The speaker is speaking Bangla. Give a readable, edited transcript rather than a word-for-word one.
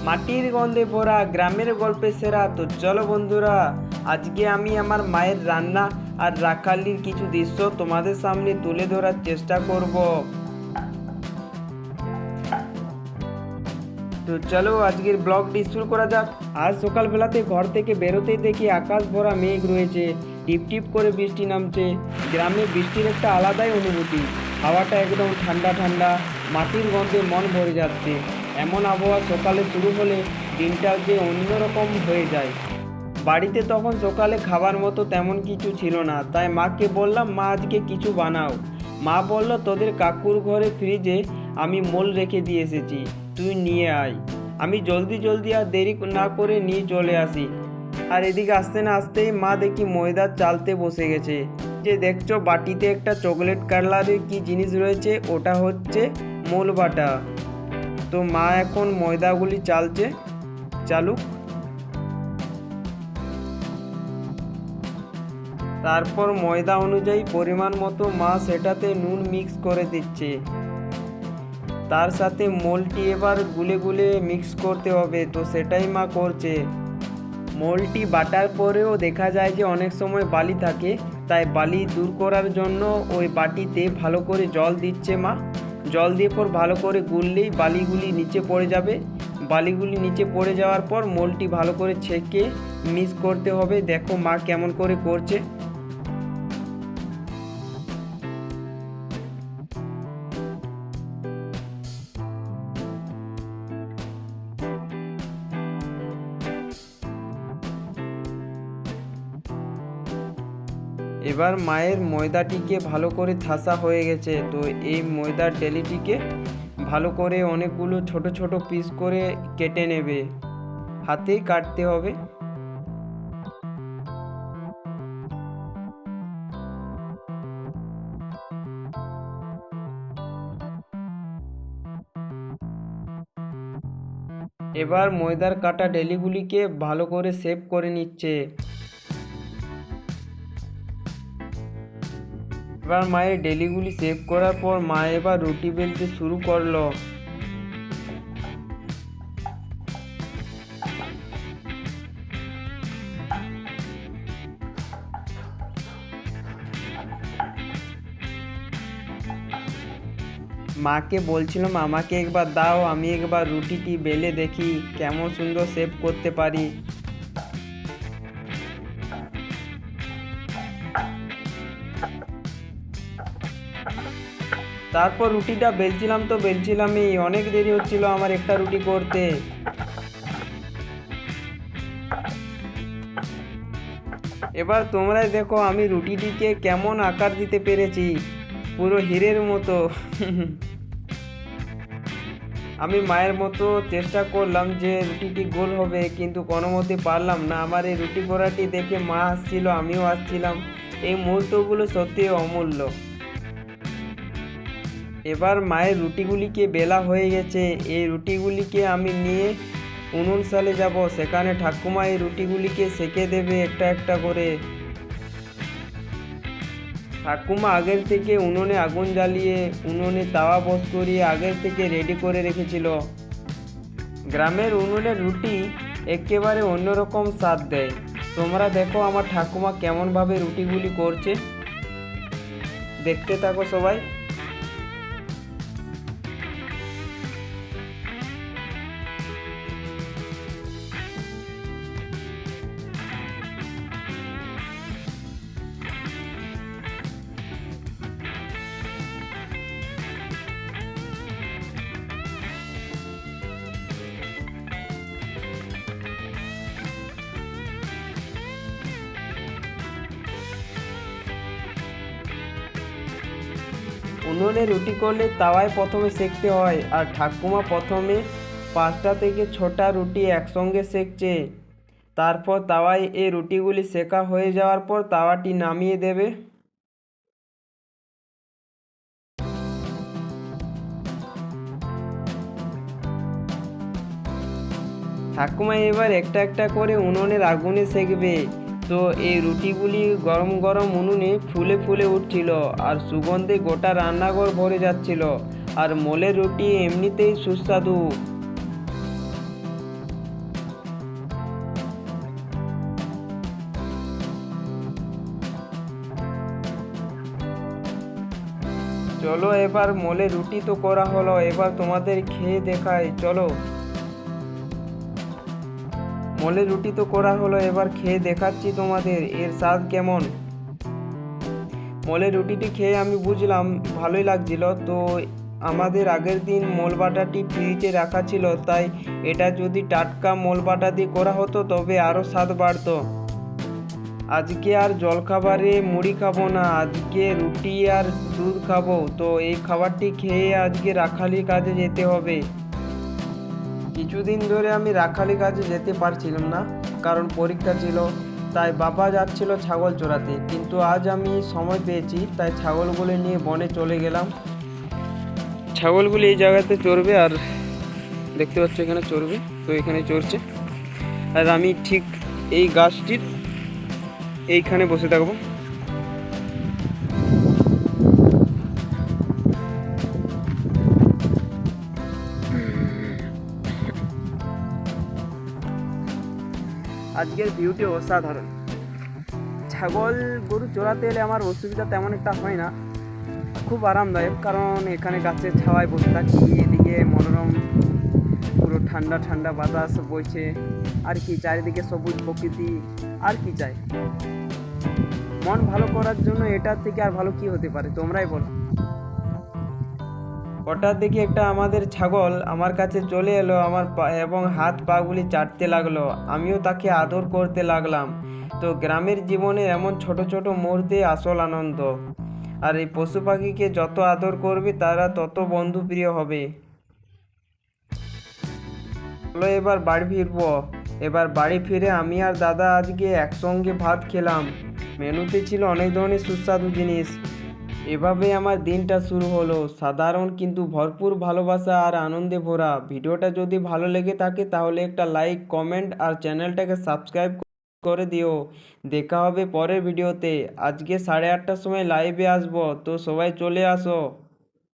মাটির গন্ধে ভরা গ্রামের গল্পে সেরা। তো চলো বন্ধুরা, আজকে আমি আমার মায়ের রান্না আর রাখালির কিছু দৃশ্য তোমাদের সামনে তুলে ধরার চেষ্টা করব। তো চলো আজকের ব্লগটি শুরু করা যাক। আজ সকালবেলাতে ঘর থেকে বেরোতেই দেখি আকাশ ভরা মেঘ রয়েছে, টিপ টিপ করে বৃষ্টি নামছে। গ্রামে বৃষ্টির একটা আলাদাই অনুভূতি, হাওয়াটা একদম ঠান্ডা ঠান্ডা, মাটির গন্ধে মন ভরে যাচ্ছে। এমন আবহাওয়া সকালে শুরু হলে দিনটা যে অন্যরকম হয়ে যায়। বাড়িতে তখন সকালে খাবার মতো তেমন কিছু ছিল না, তাই মাকে বললাম, মা আজকে কিছু বানাও। মা বলল, তোদের কাকুর ঘরে ফ্রিজে আমি মোল রেখে দিয়ে এসেছি, তুই নিয়ে আয়। আমি জলদি জলদি আর দেরি না করে নিয়ে চলে আসি। আর এদিকে আসতে না আসতেই মা দেখি ময়দার চালতে বসে গেছে। যে দেখছো বাটিতে একটা চকলেট কালারের কি জিনিস রয়েছে, ওটা হচ্ছে মোল বাটা। তো মা এখন ময়দাগুলি চালুক। তারপর ময়দা অনুযায়ী পরিমাণ মতো মা সেটাতে নুন মিক্স করে দিচ্ছে। তার সাথে মোলটি এবার গুলে গুলে মিক্স করতে হবে, তো সেটাই মা করছে। মোলটি বাটার পরেও দেখা যায় যে অনেক সময় বালি থাকে, তাই বালি দূর করার জন্য ওই বাটিতে ভালো করে জল দিচ্ছে মা। জল দিয়ে পর ভালো করে গুললেই বালিগুলি নিচে পড়ে যাবে। বালিগুলি নিচে পড়ে যাওয়ার পর মোলটি ভালো করে ছেঁকে মিক্স করতে হবে। দেখো মা কেমন করে করছে। এবার মায়ের ময়দাটিকে ভালো করে ঠাসা হয়ে গেছে, তো এই ময়দার ডেলিটিকে ভালো করে অনেকগুলো ছোট ছোট পিস করে কেটে নেবে, হাতেই কাটতে হবে। এবার ময়দার কাটা ডেলিগুলিকে ভালো করে শেপ করে নিচ্ছে। এবার মায়ের ডেলিগুলি শেপ করার পর মা এবার রুটি বেলতে শুরু করলো। মাকে বলছিলাম, আমাকে একবার দাও, আমি একবার রুটিটি বেলে দেখি কেমন সুন্দর শেপ করতে পারি। তারপর রুটিটা বেলছিলামই, অনেক দেরি হচ্ছিল আমার একটা রুটি করতে। এবার তোমরাই দেখো আমি রুটিটিকে কেমন আকার দিতে পেরেছি, পুরো হীরের মতো। আমি মায়ের মতো চেষ্টা করলাম যে রুটিটি গোল হবে, কিন্তু কোনো মতে পারলাম না। আমার এই রুটি করাটি দেখে মা হাসছিল, আমিও হাসছিলাম। এই মুহূর্তগুলো সত্যি অমূল্য। এবার মায়ের রুটিগুলিকে বেলা হয়ে গেছে, এই রুটিগুলিকে আমি নিয়ে উনুন সালে যাব। সেখানে ঠাকুমা এই রুটিগুলিকে সেঁকে দেবে একটা একটা করে। ঠাকুমা আগের থেকে উনুনে আগুন জ্বালিয়ে উনুনে তাওয়া বস করিয়ে আগের থেকে রেডি করে রেখেছিল। গ্রামের উনুনের রুটি একেবারে অন্যরকম স্বাদ দেয়। তোমরা দেখো আমার ঠাকুমা কেমনভাবে রুটিগুলি করছে, দেখতে থাকো সবাই। উনুনে রুটি করলে তাওয়ায় প্রথমে সেঁকতে হয়, আর ঠাকুমা প্রথমে 5টা থেকে 6টা রুটি একসঙ্গে সেঁকছে। তারপর তাওয়ায় এই রুটিগুলি সেঁকা হয়ে যাওয়ার পর তাওয়াটি নামিয়ে দেবে। ঠাকুমা এবার একটা একটা করে উনুনের আগুনে সেঁকবে। তো এই রুটিগুলি গরম গরম উনুনে ফুলে ফুলে উঠছিল, আর সুগন্ধে গোটা রান্নাঘর ভরে যাচ্ছিল। আর মোলের রুটি এমনিতেই সুস্বাদু। চলো এবার মোলে রুটি তো করা হলো, এবার তোমাদের খেয়ে দেখাই চলো। মোলে রুটি তো করা হলো, এবার খেয়ে দেখাচ্ছি তোমাদের এর স্বাদ কেমন। মোলে রুটিটি খেয়ে আমি বুঝলাম ভালোই লাগছিল। তো আমাদের আগের দিন মোল বাটাটি ফ্রিজে রাখা ছিল, তাই এটা যদি টাটকা মোল বাটা দিয়ে করা হতো তবে আরও স্বাদ বাড়তো। আজকে আর জলখাবারে মুড়ি খাবো না, আজকে রুটি আর দুধ খাবো। তো এই খাবারটি খেয়ে আজকে রাখালি কাজে যেতে হবে। কিছুদিন ধরে আমি রাখালি কাজে যেতে পারছিলাম না, কারণ পরীক্ষা ছিল, তাই বাবা যাচ্ছিল ছাগল চড়াতে। কিন্তু আজ আমি সময় পেয়েছি, তাই ছাগলগুলো নিয়ে বনে চলে গেলাম। ছাগলগুলি এই জায়গাতে চড়বে, আর দেখতে পাচ্ছ এখানে চড়বে, তো এখানে চড়ছে। আর আমি ঠিক এই গাছটির এইখানে বসে থাকবো। আজকের ভিউটি অসাধারণ। ছাগল গরু চড়াতে এলে আমার অসুবিধা তেমন একটা হয় না, খুব আরামদায়ক, কারণ এখানে গাছের ছাওয়ায় বসে থাকি, এদিকে মনোরম পুরো ঠান্ডা ঠান্ডা বাতাস বইছে, আর কি চারিদিকে সবুজ প্রকৃতি, আর কি চাই। মন ভালো করার জন্য এটার থেকে আর ভালো কি হতে পারে, তোমরাই বলো। হঠাৎ দেখি একটা আমাদের ছাগল আমার কাছে চলে এলো, আমার পা এবং হাত পাগুলি চাটতে লাগলো। আমিও তাকে আদর করতে লাগলাম। তো গ্রামের জীবনে এমন ছোট ছোট মুহূর্তে আসল আনন্দ। আর এই পশু পাখিকে যত আদর করবে তারা তত বন্ধুপ্রিয় হবে। চলো এবার বাড়ি ফিরবো। এবার বাড়ি ফিরে আমি আর দাদা আজকে একসঙ্গে ভাত খেলাম। মেনুতে ছিল অনেক ধরনের সুস্বাদু জিনিস। এভাবেই আমার দিনটা শুরু হলো, সাধারণ কিন্তু ভরপুর ভালোবাসা আর আনন্দে ভরা। ভিডিওটা যদি ভালো লেগে থাকে তাহলে একটা লাইক, কমেন্ট আর চ্যানেলটাকে সাবস্ক্রাইব করে দিও। দেখা হবে পরের ভিডিওতে। আজকে 8:30টার সময় লাইভে আসবো, তো সবাই চলে আসো।